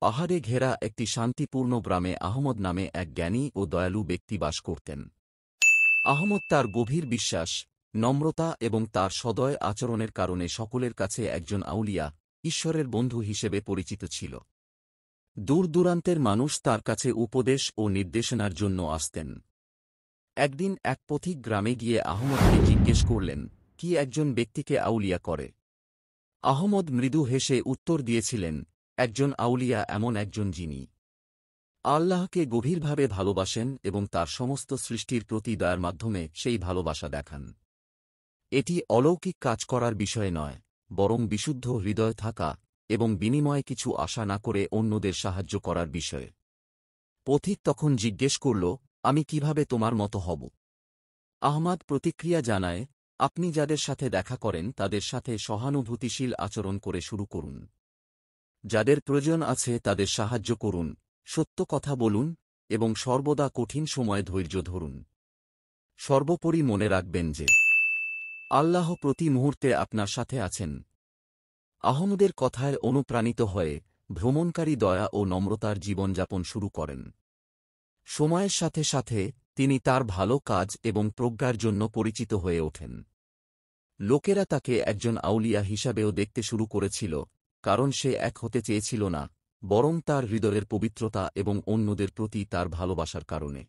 পাহাড়ে ঘেরা একটি শান্তিপূর্ণ গ্রামে আহমদ নামে এক জ্ঞানী ও দয়ালু ব্যক্তি বাস করতেন। আহমদ তার গভীর বিশ্বাস, নম্রতা এবং তার সদয় আচরণের কারণে সকলের কাছে একজন আউলিয়া, ঈশ্বরের বন্ধু হিসেবে পরিচিত ছিল। দূর-দূরান্তের মানুষ তার কাছে উপদেশ ও নির্দেশনার জন্য আসতেন। একদিন এক পথিক গ্রামে গিয়ে আহমদকে জিজ্ঞেস করলেন, কি একজন ব্যক্তিকে আউলিয়া করে? আহমদ মৃদু হেসে উত্তর দিয়েছিলেন, একজন আউলিয়া এমন একজন যিনি আল্লাহকে গভীরভাবে ভালোবাসেন এবং তার সমস্ত সৃষ্টির প্রতি দয়ার মাধ্যমে সেই ভালোবাসা দেখান। এটি অলৌকিক কাজ করার বিষয় নয়, বরং বিশুদ্ধ হৃদয় থাকা এবং বিনিময়ে কিছু আশা না করে অন্যদের সাহায্য করার বিষয়। পথিক তখন জিজ্ঞেস করল, আমি কিভাবে তোমার মতো হব? আহমদ প্রতিক্রিয়া জানায়, আপনি যাদের সাথে দেখা করেন তাদের সাথে সহানুভূতিশীল আচরণ করে শুরু করুন। যাদের প্রয়োজন আছে তাদের সাহায্য করুন, সত্য কথা বলুন এবং সর্বদা কঠিন সময়ে ধৈর্য ধরুন। সর্বোপরি মনে রাখবেন যে আল্লাহ প্রতি মুহূর্তে আপনার সাথে আছেন। আহমদের কথায় অনুপ্রাণিত হয়ে ভ্রমণকারী দয়া ও নম্রতার জীবনযাপন শুরু করেন। সময়ের সাথে সাথে তিনি তার ভালো কাজ এবং প্রজ্ঞার জন্য পরিচিত হয়ে ওঠেন। লোকেরা তাকে একজন আউলিয়া হিসাবেও দেখতে শুরু করেছিল, কারণ সে এক হতে চেয়েছিল না, বরং তার হৃদয়ের পবিত্রতা এবং অন্যদের প্রতি তার ভালোবাসার কারণে।